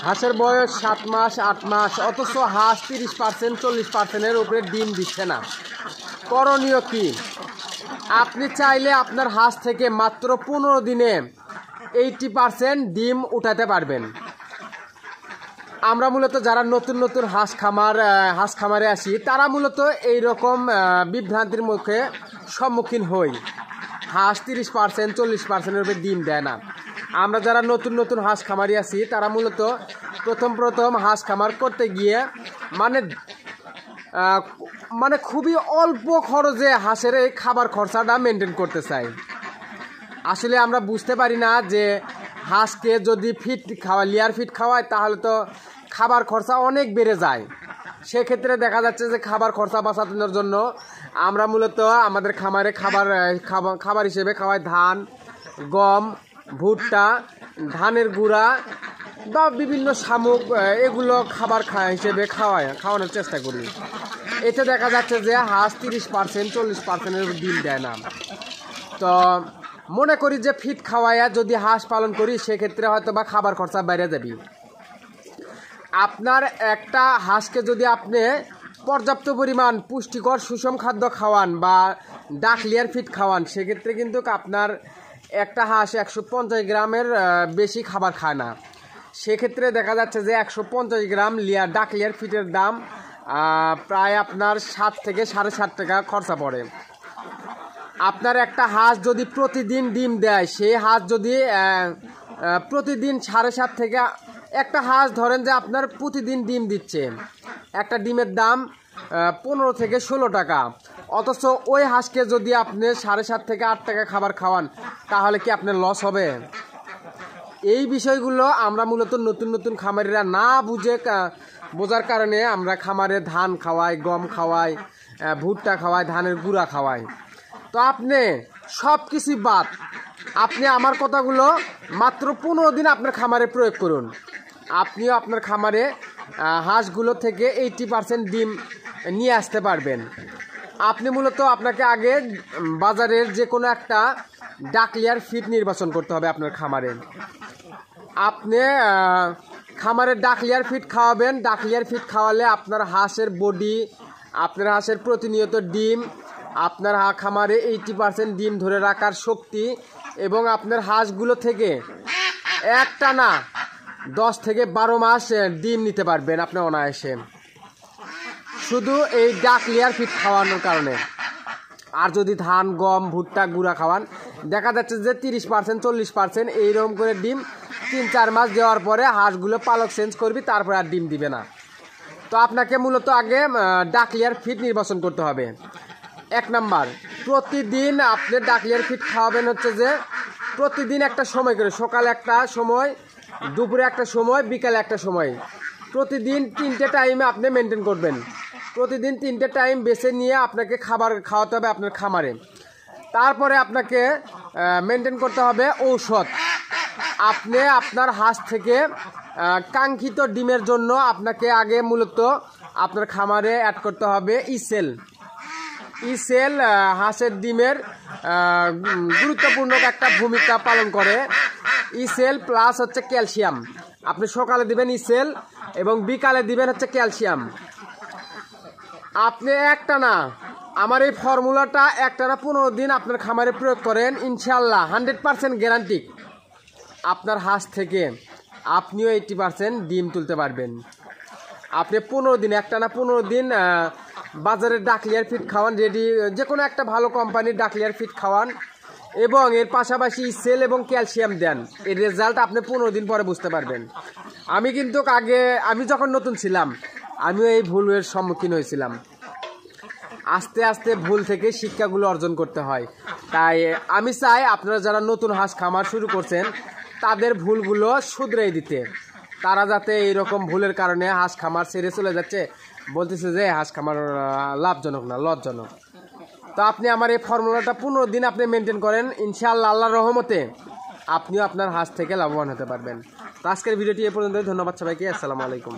হাঁসের বয়স 7 মাস 8 মাস, অথচ হাঁস 30% 40%-এর উপরে ডিম দিচ্ছে না। করণীয় কি? আপনি চাইলে আপনার হাঁস থেকে মাত্র 15 দিনে 80% ডিম উঠাতে পারবেন। আমরা মূলত যারা নতুন নতুন হাঁস খামারে আসি, তারা মূলত এইরকম বিভ্রান্তির মুখে সম্মুখীন হই। হাঁস 30% 40%-এর উপরে ডিম দেয় না। আমরা যারা নতুন নতুন হাঁস খামারি আছি, তারা মূলত প্রথম হাঁস খামার করতে গিয়ে মানে খুবই অল্প খরচে হাঁসের এই খাবার খরচাটা মেনটেন করতে চাই। আসলে আমরা বুঝতে পারি না যে হাঁসকে যদি লেয়ার ফিড খাওয়ায়, তাহলে তো খাবার খরচা অনেক বেড়ে যায়। সেক্ষেত্রে দেখা যাচ্ছে যে খাবার খরচা বাঁচানোর জন্য আমরা মূলত আমাদের খামারে খাবার হিসেবে খাওয়াই ধান, গম, ভুট্টা, ধানের গুঁড়া বা বিভিন্ন শামুক, এগুলো খাবার হিসেবে খাওয়ানোর চেষ্টা করি। এতে দেখা যাচ্ছে যে হাঁস 30% 40%-এর ডিম দেয় না। তো মনে করি যে ফিড খাওয়াইয়া যদি হাঁস পালন করি, সেক্ষেত্রে হয়তো বা খাবার খরচা বেড়ে যাবে। আপনার একটা হাঁসকে যদি আপনি পর্যাপ্ত পরিমাণ পুষ্টিকর সুষম খাদ্য খাওয়ান বা ডাক লেয়ার ফিড খাওয়ান, সেক্ষেত্রে কিন্তু আপনার একটা হাঁস 150 গ্রামের বেশি খাবার খায় না। সেক্ষেত্রে দেখা যাচ্ছে যে 150 গ্রাম ডাক লেয়ার ফিডের দাম প্রায় আপনার 7 থেকে 7.5 টাকা খরচা পড়ে। আপনার একটা হাঁস যদি প্রতিদিন ডিম দেয়, সেই হাঁস যদি প্রতিদিন 7.5 থেকে, একটা হাঁস ধরেন যে আপনার প্রতিদিন ডিম দিচ্ছে, একটা ডিমের দাম 15 থেকে 16 টাকা, অথচ ওই হাঁসকে যদি আপনি 7.5 থেকে 8 টাকা খাবার খাওয়ান, তাহলে কি আপনার লস হবে? এই বিষয়গুলো আমরা মূলত নতুন নতুন খামারিরা না বোঝার কারণে আমরা খামারে ধান খাওয়াই, গম খাওয়াই, ভুট্টা খাওয়াই, ধানের গুঁড়া খাওয়াই। তো আপনি সব কিছু বাদ, আপনি আমার কথাগুলো মাত্র 15 দিন আপনার খামারে প্রয়োগ করুন। আপনিও আপনার খামারে হাঁসগুলো থেকে 80% ডিম নিয়ে আসতে পারবেন। আপনি মূলত আপনাকে আগে বাজারের যে কোনো একটা ডাক লেয়ার ফিড নির্বাচন করতে হবে আপনার খামারে। আপনি খামারে ডাক লেয়ার ফিড খাওয়াবেন। ডাক লেয়ার ফিড খাওয়ালে আপনার হাঁসের বডি, আপনার হাঁসের প্রতিনিয়ত ডিম, আপনার খামারে 80% ডিম ধরে রাখার শক্তি, এবং আপনার হাঁসগুলো থেকে একটানা 10 থেকে 12 মাস ডিম নিতে পারবেন আপনি অনায়াসে, শুধু এই ডাক লেয়ার ফিড খাওয়ানোর কারণে। আর যদি ধান, গম, ভুট্টা গুঁড়া খাওয়ান, দেখা যাচ্ছে যে 30% 40% এইরকম করে ডিম 3-4 মাস দেওয়ার পরে হাঁসগুলো পালক চেঞ্জ করবি, তারপরে আর ডিম দিবে না। তো আপনাকে মূলত আগে ডাক লেয়ার ফিড নির্বাচন করতে হবে। 1 নাম্বার, প্রতিদিন আপনি ডাক লেয়ার ফিড খাওয়াবেন হচ্ছে যে প্রতিদিন একটা সময় করে, সকালে একটা সময়, দুপুরে একটা সময়, বিকালে একটা সময়, প্রতিদিন 3টে টাইমে আপনি মেনটেন করবেন। প্রতিদিন 3টে টাইম বেছে নিয়ে আপনাকে খাবার খাওয়াতে হবে আপনার খামারে। তারপরে আপনাকে মেনটেন করতে হবে ঔষধ। আপনি আপনার হাঁস থেকে কাঙ্ক্ষিত ডিমের জন্য আপনাকে আগে মূলত আপনার খামারে অ্যাড করতে হবে ইসেল। হাঁসের ডিমের গুরুত্বপূর্ণ একটা ভূমিকা পালন করে। ইসেল প্লাস হচ্ছে ক্যালসিয়াম। আপনি সকালে দিবেন ইসেল এবং বিকালে দিবেন হচ্ছে ক্যালসিয়াম। আপনি আমার এই ফর্মুলাটা একটানা 15 দিন আপনার খামারে প্রয়োগ করেন, ইনশাল্লাহ 100% গ্যারান্টি আপনার হাঁস থেকে আপনিও 80% ডিম তুলতে পারবেন। আপনি 15 দিন, একটানা 15 দিন বাজারের ডাক লেয়ার ফিড খাওয়ান, যে কোনো একটা ভালো কোম্পানির ডাক লেয়ার ফিড খাওয়ান, এবং এর পাশাপাশি সেল এবং ক্যালসিয়াম দেন। এর রেজাল্ট আপনি 15 দিন পরে বুঝতে পারবেন। আমি যখন নতুন ছিলাম, আমিও এই ভুলের সম্মুখীন হয়েছিলাম। আস্তে আস্তে ভুল থেকে শিক্ষাগুলো অর্জন করতে হয়। তাই আমি চাই আপনারা যারা নতুন হাঁস খামার শুরু করছেন, তাদের ভুলগুলো শুধরে দিতে। তারা যাতে এইরকম ভুলের কারণে হাঁস খামার ছেড়ে চলে যাচ্ছে, বলতেছে যে হাঁস খামার লাভজনক না, লসজনক। তো আপনি আমার এই ফর্মুলাটা 15 দিন আপনি মেনটেন করেন, ইনশাআল্লাহ আল্লাহর রহমতে আপনিও আপনার হাঁস থেকে লাভবান হতে পারবেন। তো আজকের ভিডিওটি এ পর্যন্তই। ধন্যবাদ সবাইকে। আসসালামু আলাইকুম।